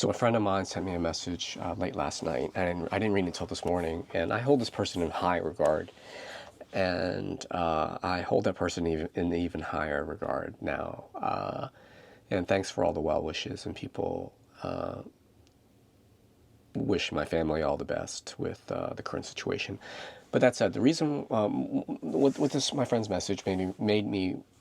So a friend of mine sent me a message late last night, and I didn't read it until this morning. And I hold this person in high regard, and I hold that person in even higher regard now. And thanks for all the well wishes, and people wish my family all the best with the current situation. But that said, the reason with this, my friend's message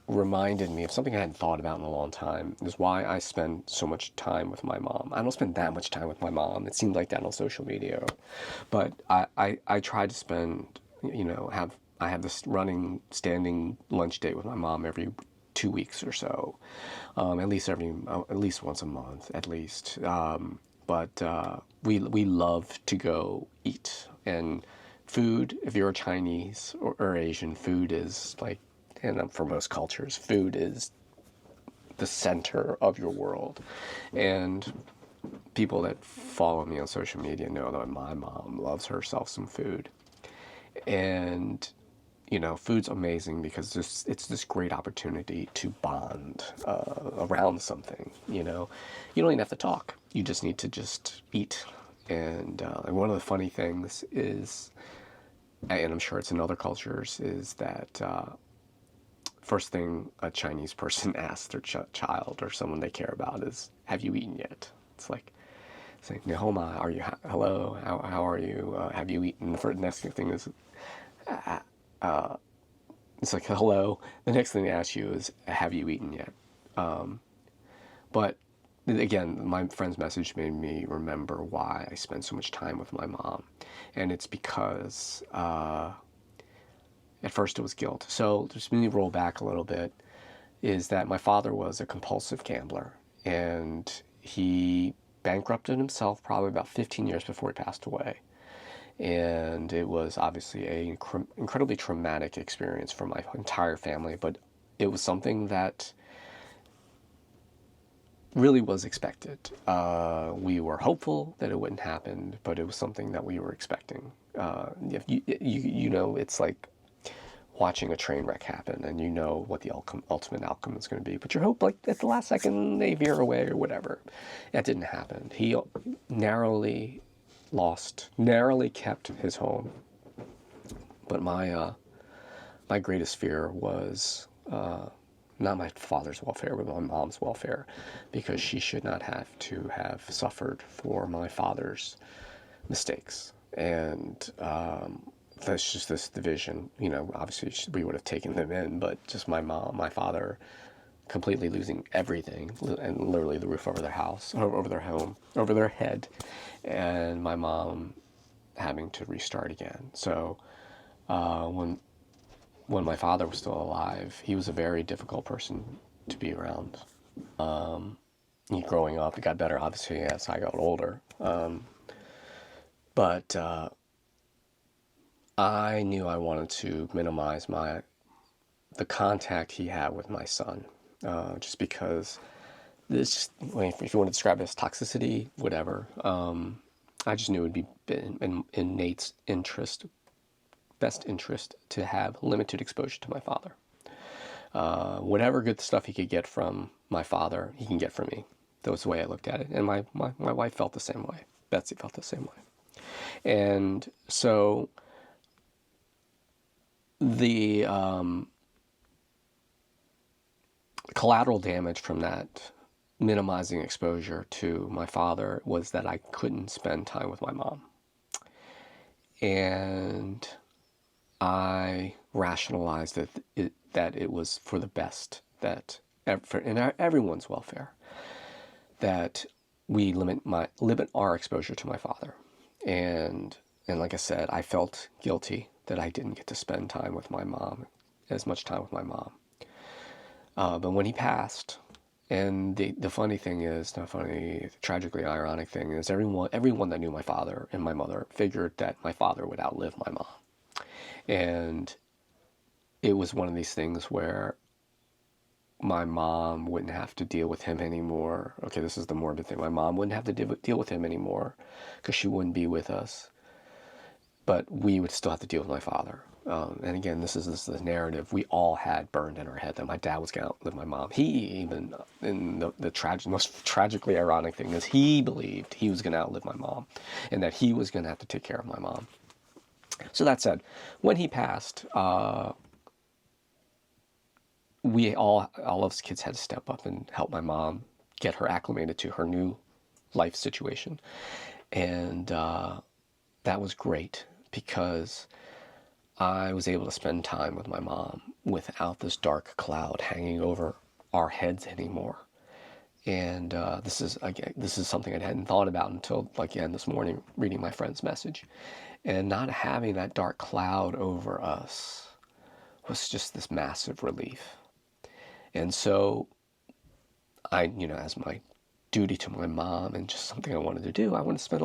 reminded me of something I hadn't thought about in a long time, is why I spend so much time with my mom. I don't spend that much time with my mom. It seems like that on social media, but I try to spend, I have this running standing lunch date with my mom every 2 weeks or so, at least once a month at least. But we love to go eat, and food, if you're Chinese or Asian, food is like, and for most cultures, food is the center of your world. And people that follow me on social media know that my mom loves herself some food. And food's amazing because it's this great opportunity to bond around something. You don't even have to talk. You just need to just eat. And one of the funny things is, and I'm sure it's in other cultures, is that first thing a Chinese person asks their child or someone they care about is, "Have you eaten yet?" It's like, "Nihoma, are you? Hello, how are you? Have you eaten?" The next thing is, it's like, "Hello." The next thing they ask you is, "Have you eaten yet?" But again, my friend's message made me remember why I spend so much time with my mom, and it's because at first it was guilt. So just let me roll back a little bit. Is that my father was a compulsive gambler, and he bankrupted himself probably about 15 years before he passed away. And it was obviously a incredibly traumatic experience for my entire family, but it was something that really was expected. We were hopeful that it wouldn't happen, but it was something that we were expecting. It's like watching a train wreck happen, and you know what the ultimate outcome is going to be, but you hope like at the last second they veer away or whatever. That didn't happen. He narrowly kept his home. But my greatest fear was not my father's welfare, but my mom's welfare, because she should not have to have suffered for my father's mistakes. And that's just this division. Obviously we would have taken them in, but just my father completely losing everything, and literally the roof over their house, over their home, over their head, and my mom having to restart again. So when my father was still alive, he was a very difficult person to be around. Growing up, it got better obviously as I got older, but I knew I wanted to minimize the contact he had with my son, just because this, if you want to describe it as toxicity, whatever. I just knew it would be in Nate's best interest to have limited exposure to my father. Whatever good stuff he could get from my father, he can get from me. That was the way I looked at it. And my wife felt the same way. Betsy felt the same way. And so the collateral damage from that minimizing exposure to my father was that I couldn't spend time with my mom. And I rationalized that it was for the best, that in everyone's welfare, that we limit our exposure to my father. And like I said, I felt guilty that I didn't get to spend time with my mom, as much time with my mom. But when he passed, and the funny thing is, not funny, tragically ironic thing is, everyone that knew my father and my mother figured that my father would outlive my mom. And it was one of these things where my mom wouldn't have to deal with him anymore. Okay, this is the morbid thing. My mom wouldn't have to deal with him anymore because she wouldn't be with us. But we would still have to deal with my father. and again, this is the narrative we all had burned in our head that my dad was going to outlive my mom. He even, in the most tragically ironic thing is he believed he was going to outlive my mom and that he was going to have to take care of my mom. So that said, when he passed, we all of us kids had to step up and help my mom get her acclimated to her new life situation. And that was great because I was able to spend time with my mom without this dark cloud hanging over our heads anymore. And this is something I hadn't thought about until, again, this morning, reading my friend's message. And not having that dark cloud over us was just this massive relief. And so as my duty to my mom and just something I wanted to do, I wanted to spend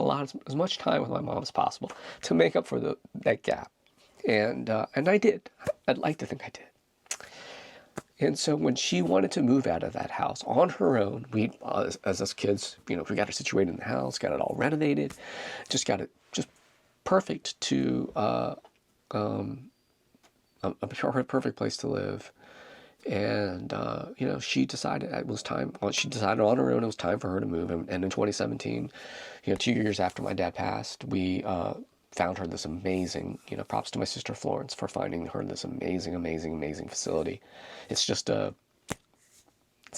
as much time with my mom as possible to make up for that gap. And I did. I'd like to think I did. And so when she wanted to move out of that house on her own, we, as us kids, we got her situated in the house, got it all renovated, just got it just perfect to a perfect place to live. And she decided it was time. Well, she decided on her own it was time for her to move. And in 2017, 2 years after my dad passed, we found her this amazing. Props to my sister Florence for finding her this amazing facility. It's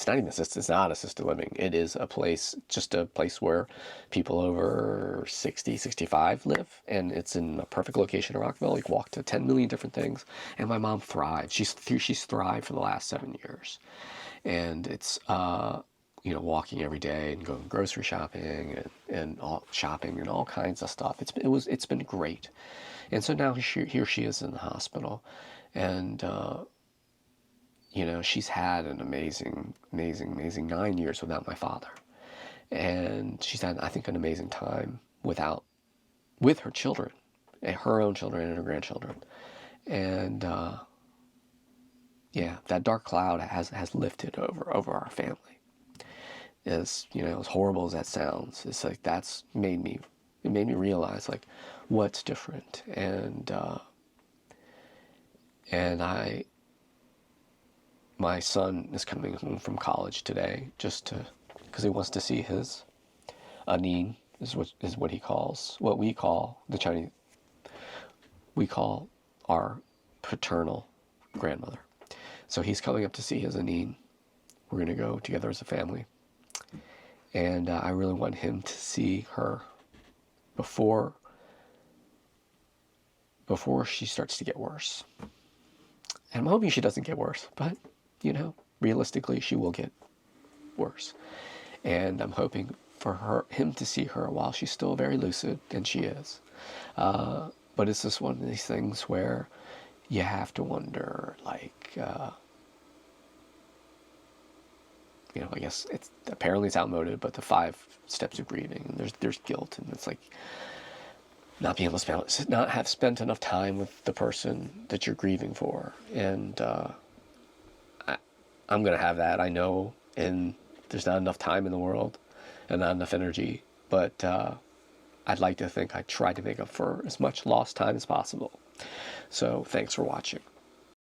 not even assisted. It's not assisted living. It is just a place where people over 60, 65 live, and it's in a perfect location in Rockville. You can walk to 10 million different things, and my mom thrives. She's thrived for the last 7 years, and it's walking every day and going grocery shopping and all shopping and all kinds of stuff. It's been great, and so now here she is in the hospital, and. She's had an amazing 9 years without my father. And she's had, I think, an amazing time with her children, her own children and her grandchildren. And, that dark cloud has lifted over our family. As horrible as that sounds, it's like it made me realize, like, what's different. And my son is coming home from college today because he wants to see his Anin, is what he calls, what we call the Chinese, we call our paternal grandmother. So he's coming up to see his Anin. We're going to go together as a family. And I really want him to see her before she starts to get worse. And I'm hoping she doesn't get worse, but realistically, she will get worse. And I'm hoping for him to see her while she's still very lucid, and she is. But it's just one of these things where you have to wonder, like, I guess it's outmoded, but the 5 steps of grieving, and there's guilt, and it's like not being able to not have spent enough time with the person that you're grieving for, and I'm going to have that, I know, and there's not enough time in the world and not enough energy, but I'd like to think I tried to make up for as much lost time as possible. So thanks for watching.